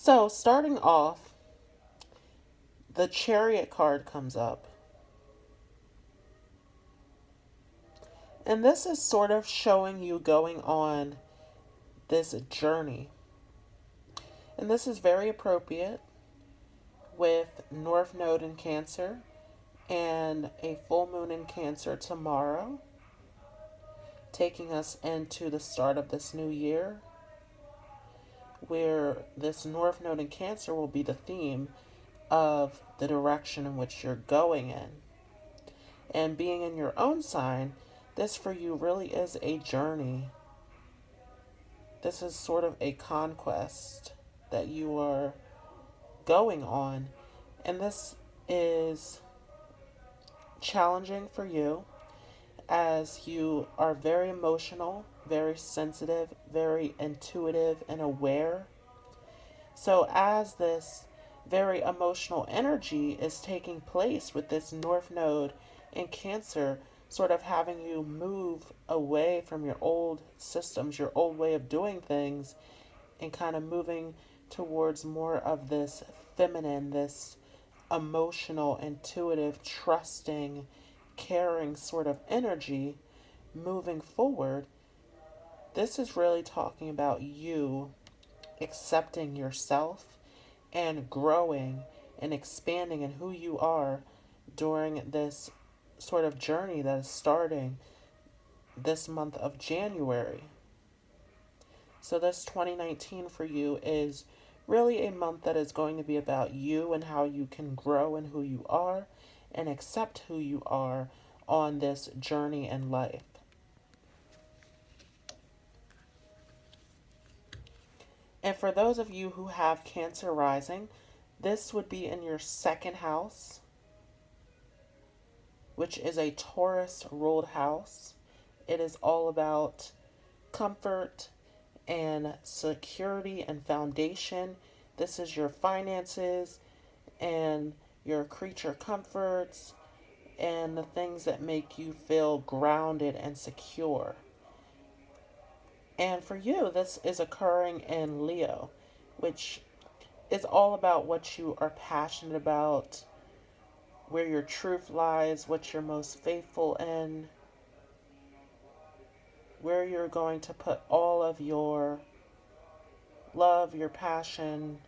So, starting off, the Chariot card comes up. And this is sort of showing you going on this journey. And this is very appropriate with North Node in Cancer and a full moon in Cancer tomorrow, taking us into the start of this new year, where this North Node in Cancer will be the theme of the direction in which you're going in. And being in your own sign, this for you really is a journey. This is sort of a conquest that you are going on. And this is challenging for you as you are very emotional, very sensitive, very intuitive and aware. So as this very emotional energy is taking place with this North Node in Cancer, sort of having you move away from your old systems, your old way of doing things, and kind of moving towards more of this feminine, this emotional, intuitive, trusting, caring sort of energy moving forward. This is really talking about you accepting yourself and growing and expanding in who you are during this sort of journey that is starting this month of January. So this 2019 for you is really a month that is going to be about you and how you can grow in who you are and accept who you are on this journey in life. And for those of you who have Cancer rising, this would be in your second house, which is a Taurus ruled house. It is all about comfort and security and foundation. This is your finances and your creature comforts and the things that make you feel grounded and secure. And for you, this is occurring in Leo, which is all about what you are passionate about, where your truth lies, what you're most faithful in, where you're going to put all of your love, your passion,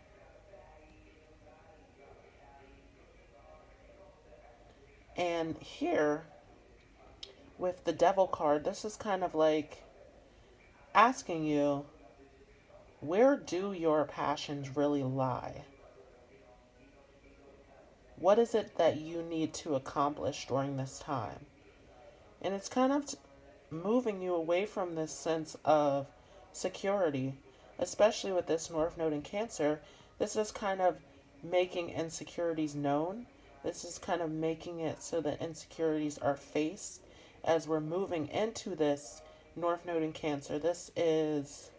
and here with the Devil card, this is kind of like asking you, where do your passions really lie? What is it that you need to accomplish during this time? And it's kind of moving you away from this sense of security, especially with this North Node in Cancer. This is kind of making insecurities known. This is kind of making it so that insecurities are faced as we're moving into this North Node in Cancer. This is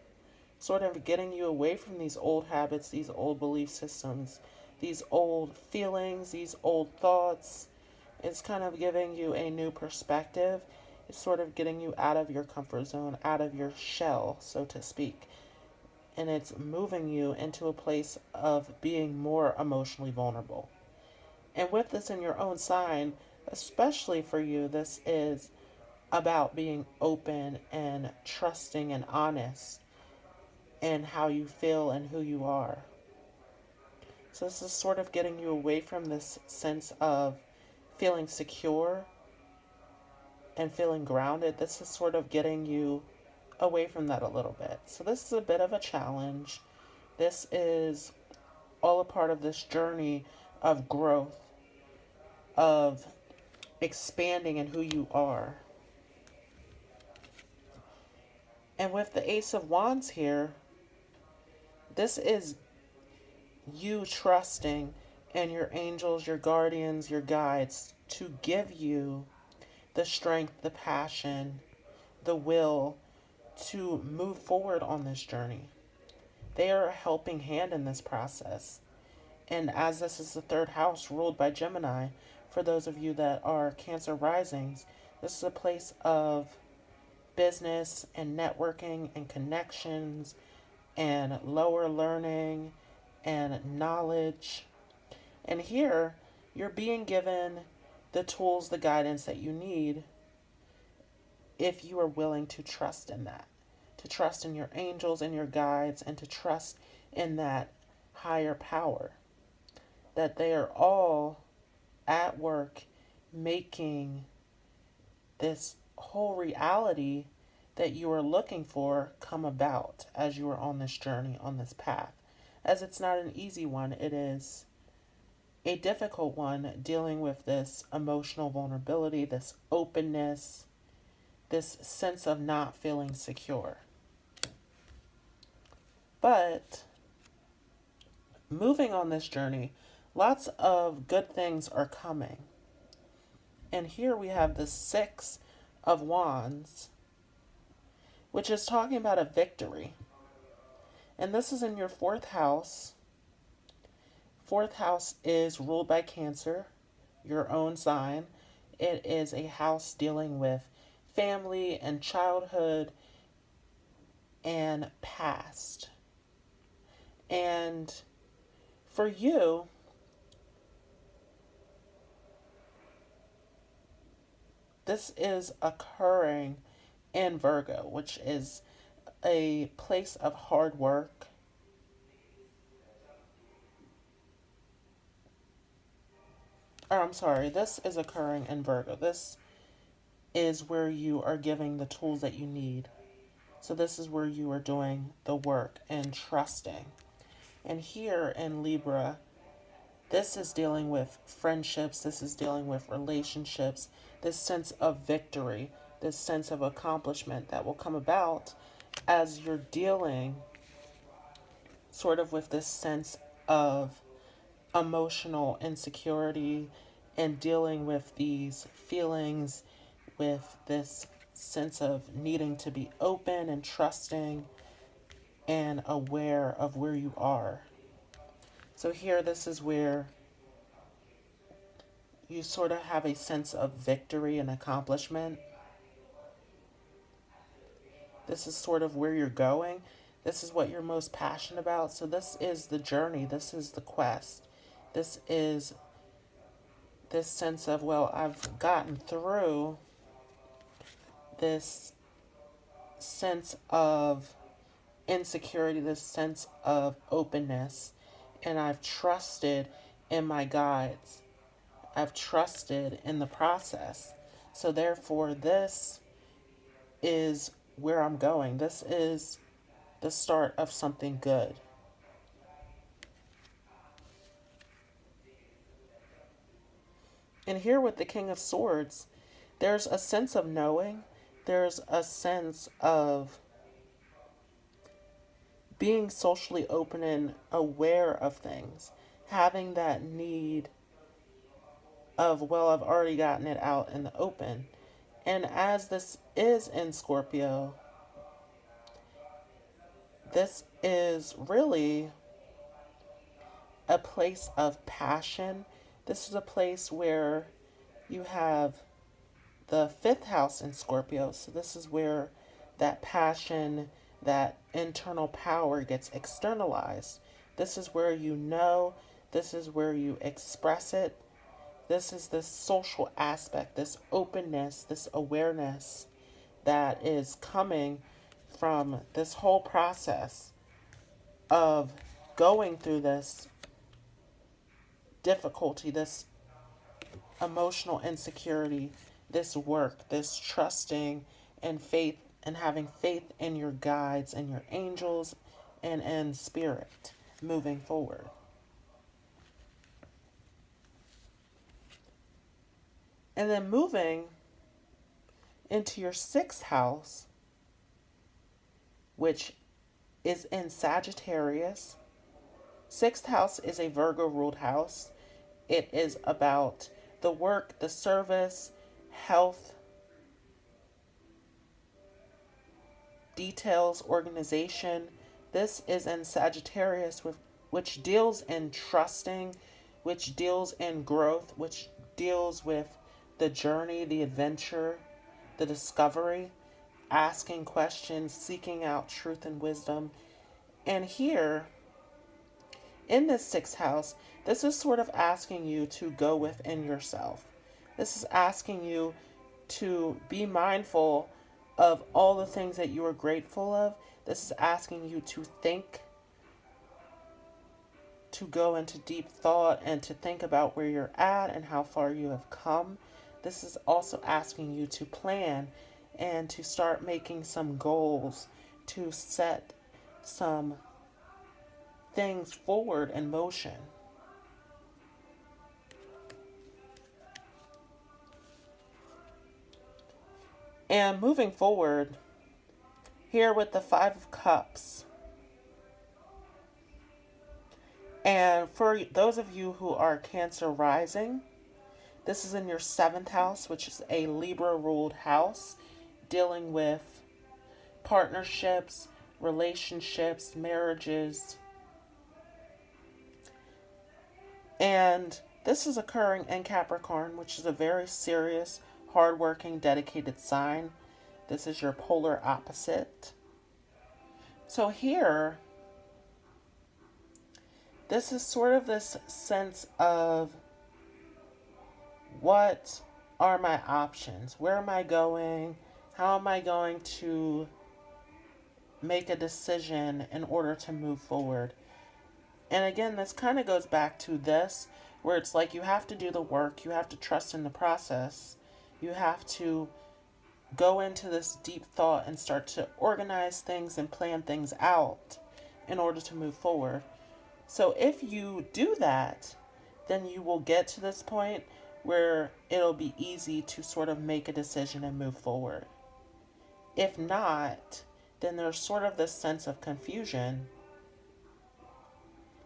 sort of getting you away from these old habits, these old belief systems, these old feelings, these old thoughts. It's kind of giving you a new perspective. It's sort of getting you out of your comfort zone, out of your shell, so to speak. And it's moving you into a place of being more emotionally vulnerable. And with this in your own sign, especially for you, this is about being open and trusting and honest in how you feel and who you are. So this is sort of getting you away from this sense of feeling secure and feeling grounded. This is sort of getting you away from that a little bit. So this is a bit of a challenge. This is all a part of this journey of growth, of expanding in who you are. And with the Ace of Wands here, this is you trusting in your angels, your guardians, your guides to give you the strength, the passion, the will to move forward on this journey. They are a helping hand in this process. And as this is the third house ruled by Gemini, for those of you that are Cancer risings, this is a place of business and networking and connections and lower learning and knowledge. And here, you're being given the tools, the guidance that you need if you are willing to trust in that. To trust in your angels and your guides, and to trust in that higher power. That they are all at work making this whole reality that you are looking for come about as you are on this journey, on this path. As it's not an easy one, it is a difficult one, dealing with this emotional vulnerability, this openness, this sense of not feeling secure. But moving on this journey, lots of good things are coming. And here we have the Six of Wands, which is talking about a victory. And this is in your fourth house. Fourth house is ruled by Cancer, your own sign. It is a house dealing with family and childhood and past. And for you, this is occurring in Virgo, which is a place of hard work. Or I'm sorry, this is occurring in Virgo. This is where you are giving the tools that you need. So this is where you are doing the work and trusting. And here in Libra, this is dealing with friendships. This is dealing with relationships. This sense of victory, this sense of accomplishment that will come about as you're dealing sort of with this sense of emotional insecurity and dealing with these feelings, with this sense of needing to be open and trusting and aware of where you are. So here, this is where you sort of have a sense of victory and accomplishment. This is sort of where you're going. This is what you're most passionate about. So this is the journey. This is the quest. This is this sense of, well, I've gotten through this sense of insecurity, this sense of openness, and I've trusted in my guides. I've trusted in the process. So therefore, this is where I'm going. This is the start of something good. And here with the King of Swords, there's a sense of knowing. There's a sense of being socially open and aware of things. Having that need of, well, I've already gotten it out in the open. And as this is in Scorpio, this is really a place of passion. This is a place where you have the fifth house in Scorpio. So this is where that passion, that internal power gets externalized. This is where you know, this is where you express it. This is this social aspect, this openness, this awareness that is coming from this whole process of going through this difficulty, this emotional insecurity, this work, this trusting and faith, and having faith in your guides and your angels and in spirit moving forward. And then moving into your sixth house, which is in Sagittarius. Sixth house is a Virgo ruled house. It is about the work, the service, health, details, organization. This is in Sagittarius, which deals in trusting, which deals in growth, which deals with the journey, the adventure, the discovery, asking questions, seeking out truth and wisdom. And here, In this sixth house, this is sort of asking you to go within yourself. This is asking you to be mindful of all the things that you are grateful of. This is asking you to think, to go into deep thought, and to think about where you're at and how far you have come. This is also asking you to plan and to start making some goals, to set some things forward in motion. And moving forward, here with the Five of Cups. And for those of you who are Cancer rising, this is in your 7th house, which is a Libra ruled house, dealing with partnerships, relationships, marriages. And this is occurring in Capricorn, which is a very serious, hardworking, dedicated sign. This is your polar opposite. So here, this is sort of this sense of, what are my options? Where am I going? How am I going to make a decision in order to move forward? And again, this kind of goes back to this, where it's like you have to do the work, you have to trust in the process, you have to go into this deep thought and start to organize things and plan things out in order to move forward. So if you do that, then you will get to this point where it'll be easy to sort of make a decision and move forward. If not, then there's sort of this sense of confusion.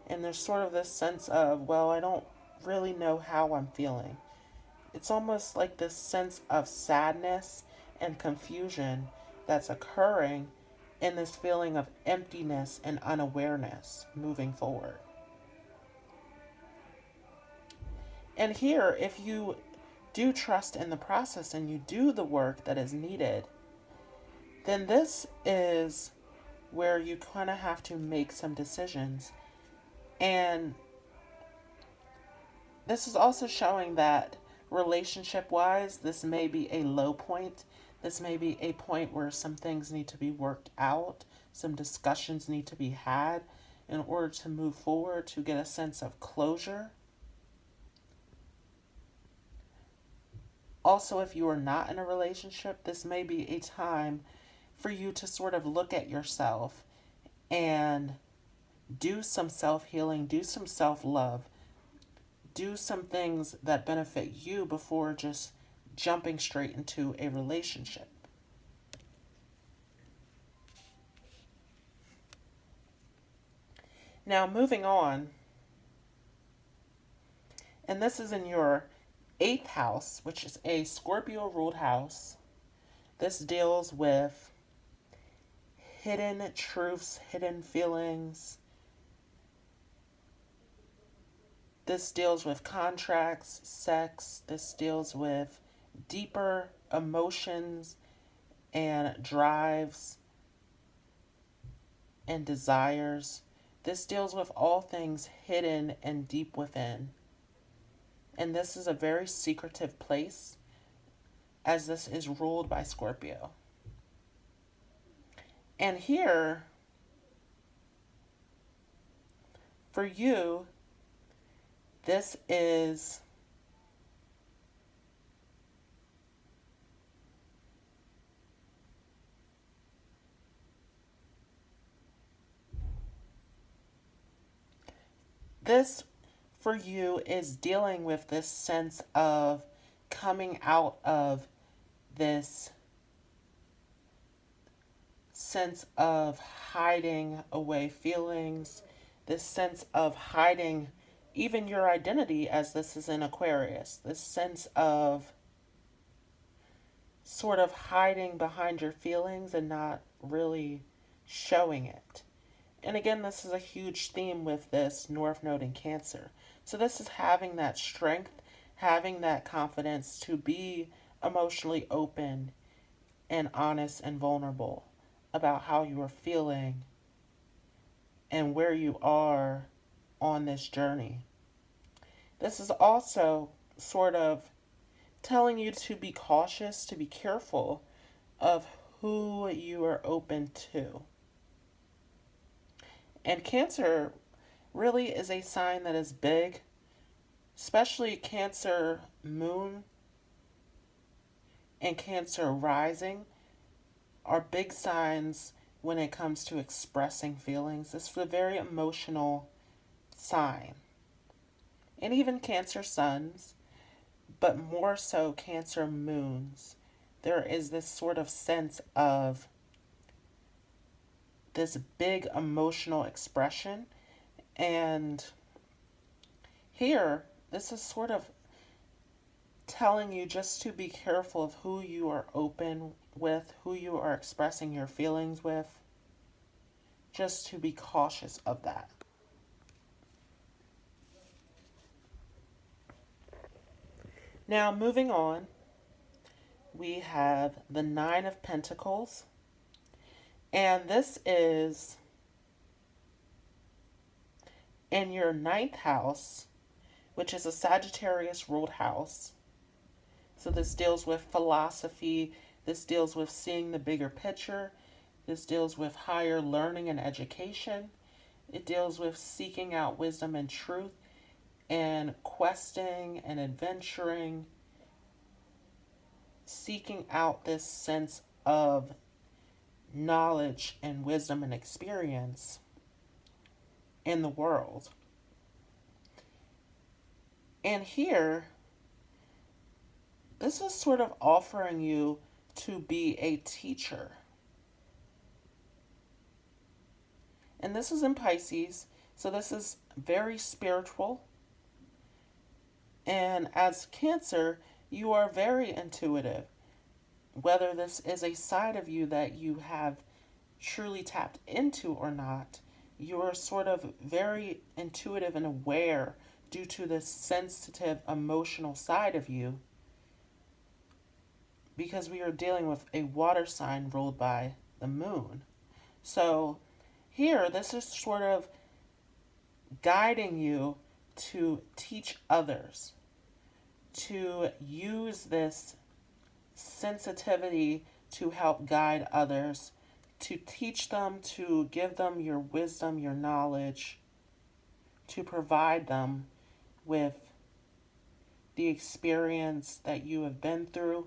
And there's sort of this sense of, well, I don't really know how I'm feeling. It's almost like this sense of sadness and confusion that's occurring in this feeling of emptiness and unawareness moving forward. And here, if you do trust in the process and you do the work that is needed, then this is where you kind of have to make some decisions. And this is also showing that relationship-wise, this may be a low point. This may be a point where some things need to be worked out, some discussions need to be had in order to move forward, to get a sense of closure. Also, if you are not in a relationship, this may be a time for you to sort of look at yourself and do some self-healing, do some self-love, do some things that benefit you before just jumping straight into a relationship. Now, moving on, and this is in your 8th house, which is a Scorpio ruled house. This deals with hidden truths, hidden feelings. This deals with contracts, sex. This deals with deeper emotions and drives and desires. This deals with all things hidden and deep within. And this is a very secretive place, as this is ruled by Scorpio. And here, for you, this is this for you is dealing with this sense of coming out of this sense of hiding away feelings, this sense of hiding even your identity, as this is in Aquarius, this sense of sort of hiding behind your feelings and not really showing it. And again, this is a huge theme with this North Node in Cancer. So this is having that strength, having that confidence to be emotionally open and honest and vulnerable about how you are feeling and where you are on this journey. This is also sort of telling you to be cautious, to be careful of who you are open to. And Cancer really is a sign that is big, especially Cancer moon and Cancer rising are big signs when it comes to expressing feelings. It's a very emotional sign. And even Cancer suns, but more so Cancer moons. There is this sort of sense of this big emotional expression. And here, this is sort of telling you just to be careful of who you are open with, who you are expressing your feelings with. Just to be cautious of that. Now, moving on, we have the Nine of Pentacles. And this is in your 9th house, which is a Sagittarius ruled house. So this deals with philosophy. This deals with seeing the bigger picture. This deals with higher learning and education. It deals with seeking out wisdom and truth and questing and adventuring, seeking out this sense of knowledge and wisdom and experience in the world. And here, this is sort of offering you to be a teacher. And this is in Pisces, so this is very spiritual. And as Cancer, you are very intuitive. Whether this is a side of you that you have truly tapped into or not, you are sort of very intuitive and aware due to this sensitive, emotional side of you. Because we are dealing with a water sign ruled by the moon. So here, this is sort of guiding you to teach others, to use this sensitivity to help guide others, to teach them, to give them your wisdom, your knowledge, to provide them with the experience that you have been through,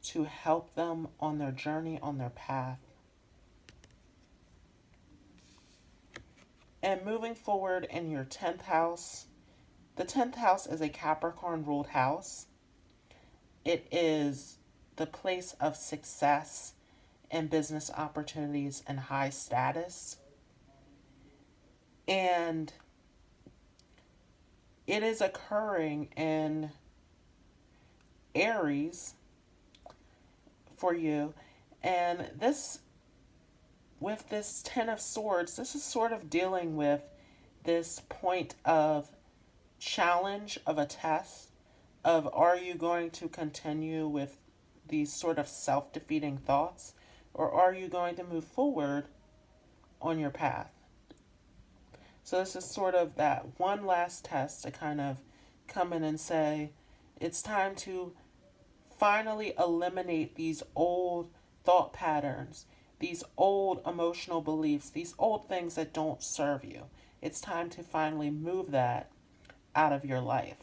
to help them on their journey, on their path. And moving forward in your 10th house, the 10th house is a Capricorn ruled house. It is the place of success and business opportunities and high status. And it is occurring in Aries for you. And this, with this 10 of Swords, this is sort of dealing with this point of challenge, of a test, of are you going to continue with these sort of self-defeating thoughts, or are you going to move forward on your path? So this is sort of that one last test to kind of come in and say, it's time to finally eliminate these old thought patterns, these old emotional beliefs, these old things that don't serve you. It's time to finally move that out of your life.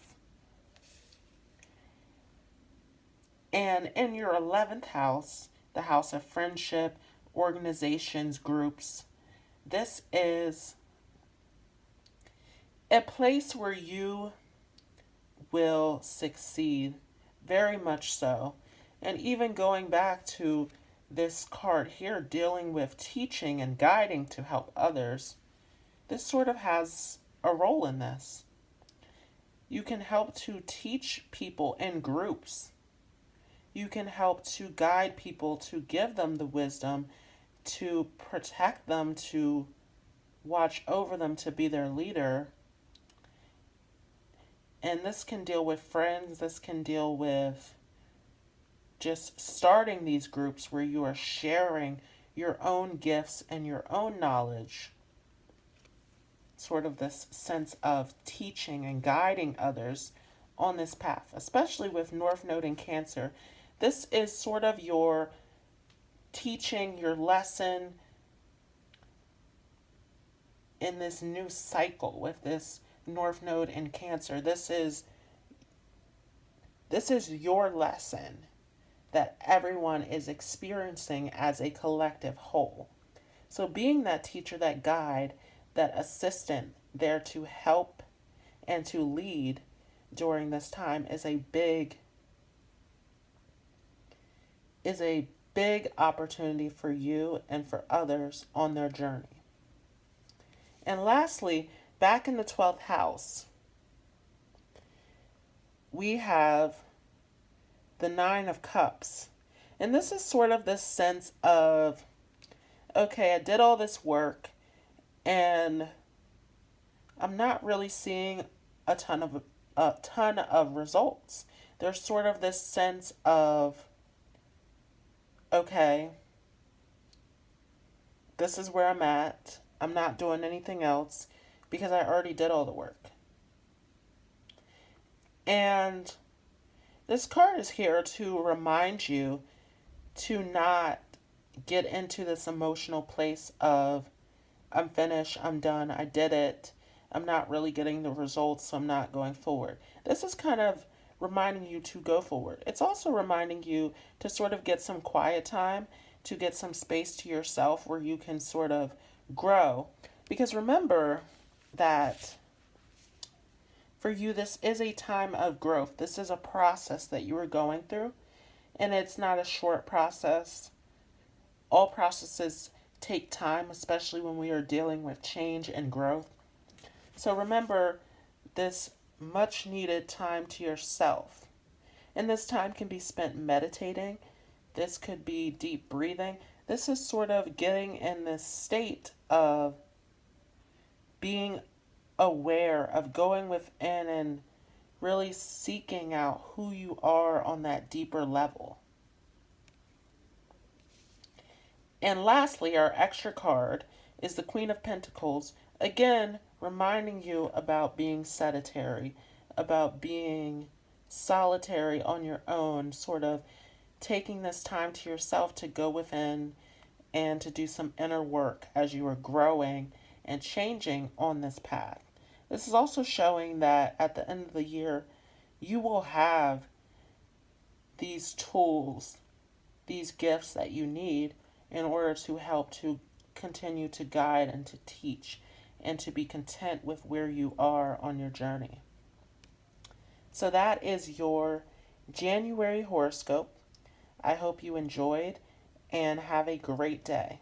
And in your 11th house, the house of friendship, organizations, groups, this is a place where you will succeed, very much so. And even going back to this card here, dealing with teaching and guiding to help others, this sort of has a role in this. You can help to teach people in groups. You can help to guide people, to give them the wisdom, to protect them, to watch over them, to be their leader. And this can deal with friends. This can deal with just starting these groups where you are sharing your own gifts and your own knowledge. sort of this sense of teaching and guiding others on this path, especially with North Node in Cancer. This is sort of your teaching, your lesson in this new cycle with this North Node in Cancer. This is your lesson that everyone is experiencing as a collective whole. So being that teacher, that guide, that assistant there to help and to lead during this time is a big opportunity for you and for others on their journey. And lastly, back in the 12th house, we have the Nine of Cups. And this is sort of this sense of, okay, I did all this work and I'm not really seeing a ton of results. There's sort of this sense of, okay, this is where I'm at. I'm not doing anything else because I already did all the work. And this card is here to remind you to not get into this emotional place of, I'm finished, I'm done, I did it, I'm not really getting the results, so I'm not going forward. This is kind of reminding you to go forward. It's also reminding you to sort of get some quiet time, to get some space to yourself where you can sort of grow. Because remember that for you, this is a time of growth. This is a process that you are going through, and it's not a short process. All processes take time, especially when we are dealing with change and growth. So remember this much needed time to yourself. And this time can be spent meditating. This could be deep breathing. This is sort of getting in this state of being aware, of going within and really seeking out who you are on that deeper level. And lastly, our extra card is the Queen of Pentacles. Again, reminding you about being sedentary, about being solitary on your own, sort of taking this time to yourself to go within and to do some inner work as you are growing and changing on this path. This is also showing that at the end of the year, you will have these tools, these gifts that you need in order to help to continue to guide and to teach and to be content with where you are on your journey. So that is your January horoscope. I hope you enjoyed and have a great day.